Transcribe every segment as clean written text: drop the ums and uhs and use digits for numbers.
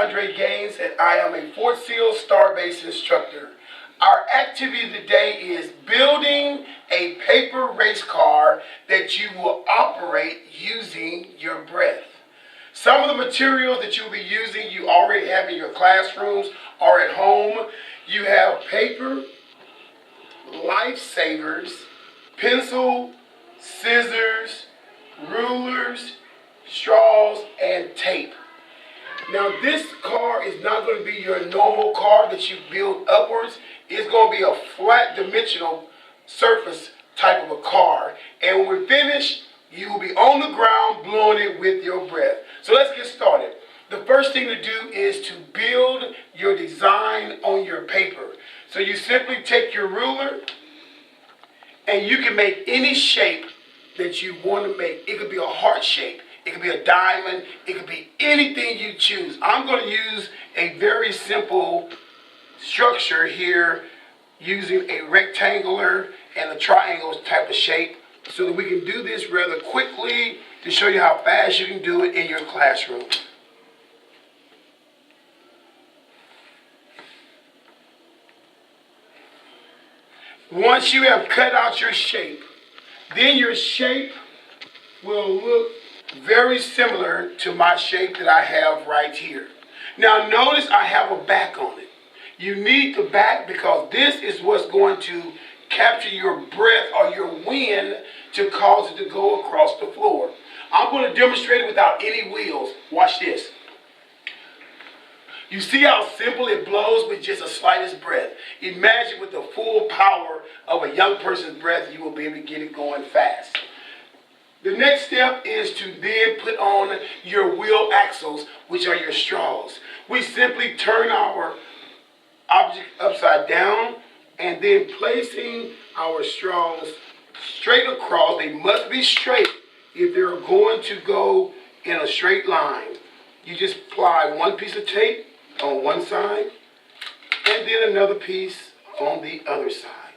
Deondre Gains, and I am a Fort Sill STARBASE instructor. Our activity today is building a paper race car that you will operate using your breath. Some of the materials that you'll be using you already have in your classrooms or at home. You have paper, lifesavers, pencil, scissors, rulers, straws, and tape. Now this car is not going to be your normal car that you build upwards. It's going to be a flat dimensional surface type of a car. And when we're finished, you will be on the ground blowing it with your breath. So let's get started. The first thing to do is to build your design on your paper. So you simply take your ruler and you can make any shape that you want to make. It could be a heart shape. It could be a diamond. It could be anything you choose. I'm going to use a very simple structure here using a rectangular and a triangle type of shape so that we can do this rather quickly to show you how fast you can do it in your classroom. Once you have cut out your shape, then your shape will look very similar to my shape that I have right here. Now notice I have a back on it. You need the back because this is what's going to capture your breath or your wind to cause it to go across the floor. I'm going to demonstrate it without any wheels. Watch this. You see how simple it blows with just the slightest breath. Imagine with the full power of a young person's breath, you will be able to get it going fast. The next step is to then put on your wheel axles, which are your straws. We simply turn our object upside down and then placing our straws straight across. They must be straight if they're going to go in a straight line. You just apply one piece of tape on one side and then another piece on the other side.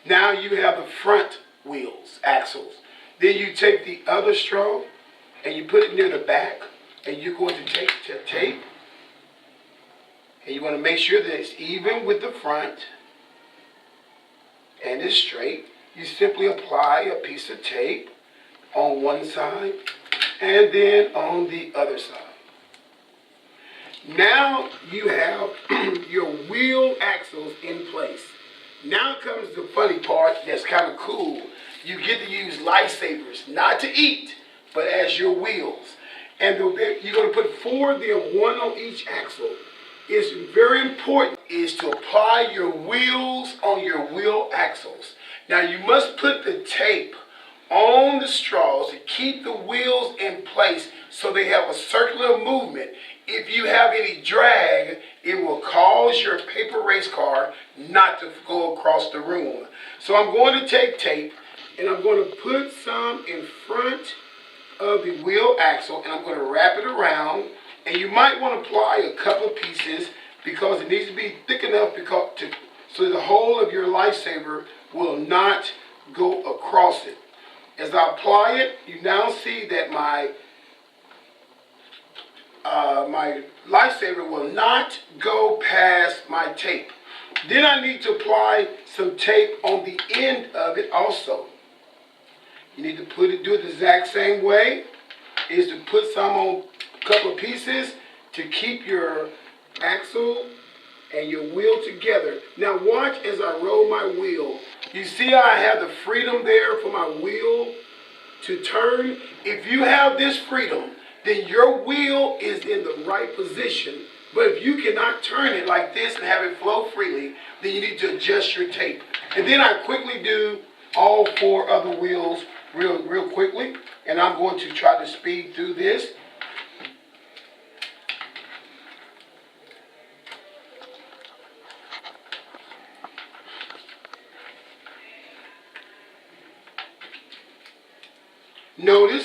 Now you have the front wheels, axles. Then you take the other straw and you put it near the back and you're going to take the tape and you want to make sure that it's even with the front and it's straight. You simply apply a piece of tape on one side and then on the other side. Now you have your wheel axles in place. Now comes the funny part that's kind of cool. You get to use lifesavers, not to eat, but as your wheels. And you're going to put 4 of them, 1 on each axle. It's very important is to apply your wheels on your wheel axles. Now you must put the tape on the straws to keep the wheels in place so they have a circular movement. If you have any drag, it will cause your paper race car not to go across the room. So I'm going to take tape and I'm going to put some in front of the wheel axle and I'm going to wrap it around. And you might want to apply a couple of pieces because it needs to be thick enough so the whole of your lifesaver will not go across it. As I apply it, you now see that my lifesaver will not go past my tape. Then I need to apply some tape on the end of it also. You need to do it the exact same way, is to put some on a couple of pieces to keep your axle and your wheel together. Now watch as I roll my wheel. You see how I have the freedom there for my wheel to turn? If you have this freedom, then your wheel is in the right position. But if you cannot turn it like this and have it flow freely, then you need to adjust your tape. And then I quickly do all 4 other wheels real quickly. And I'm going to try to speed through this. Notice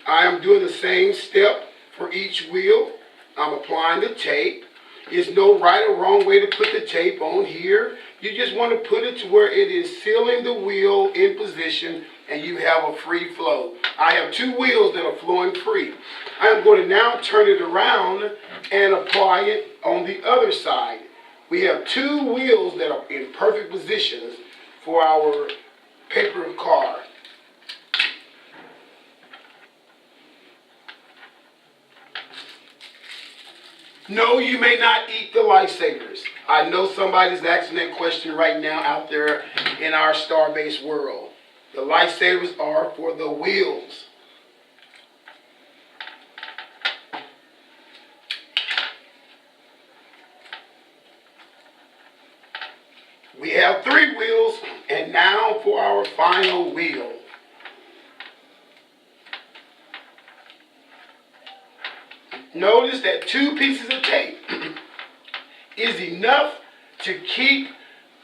I am doing the same step for each wheel. I'm applying the tape. There's no right or wrong way to put the tape on here. You just want to put it to where it is sealing the wheel in position and you have a free flow. I have 2 wheels that are flowing free. I'm going to now turn it around and apply it on the other side. We have 2 wheels that are in perfect positions for our paper car. No, you may not eat the lifesavers. I know somebody's asking that question right now out there in our STARBASE world. The lifesavers are for the wheels. We have 3 wheels, and now for our final wheel. Notice that 2 pieces of tape is enough to keep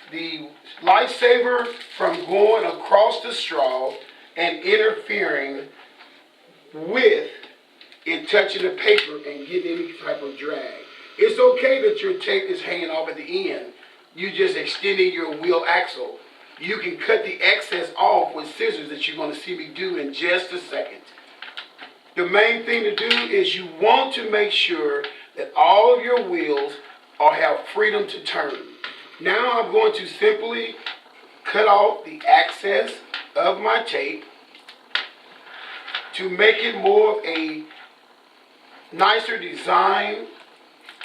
the lifesaver from going across the straw and interfering with it touching the paper and getting any type of drag. It's okay that your tape is hanging off at the end. You just extending your wheel axle. You can cut the excess off with scissors that you're going to see me do in just a second. The main thing to do is you want to make sure that all of your wheels have freedom to turn. Now I'm going to simply cut off the excess of my tape to make it more of a nicer design.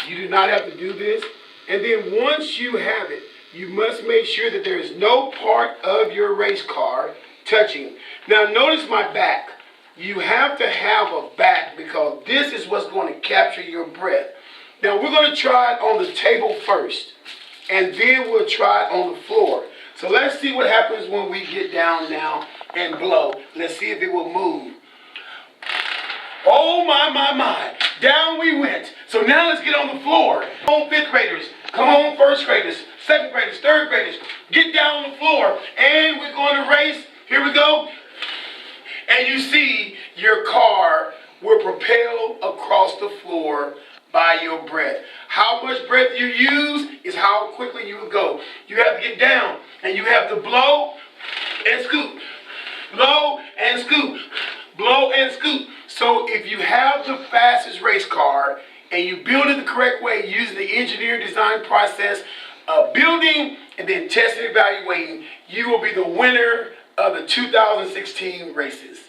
You do not have to do this. And then once you have it, you must make sure that there is no part of your race car touching. Now notice my back. You have to have a back because this is what's going to capture your breath. Now we're going to try it on the table first, and then we'll try it on the floor. So let's see what happens when we get down now and blow. Let's see if it will move. Oh my. Down we went. So now let's get on the floor. Come on, 5th graders. Come on, 1st graders, 2nd graders, 3rd graders. Get down on the floor, and we're going to race. Here we go. And you see your car will propel across the floor by your breath. How much breath you use is how quickly you will go. You have to get down and you have to blow and scoop. Blow and scoop. Blow and scoop. So if you have the fastest race car and you build it the correct way using the engineer design process of building and then testing and evaluating, you will be the winner of the 2016 races.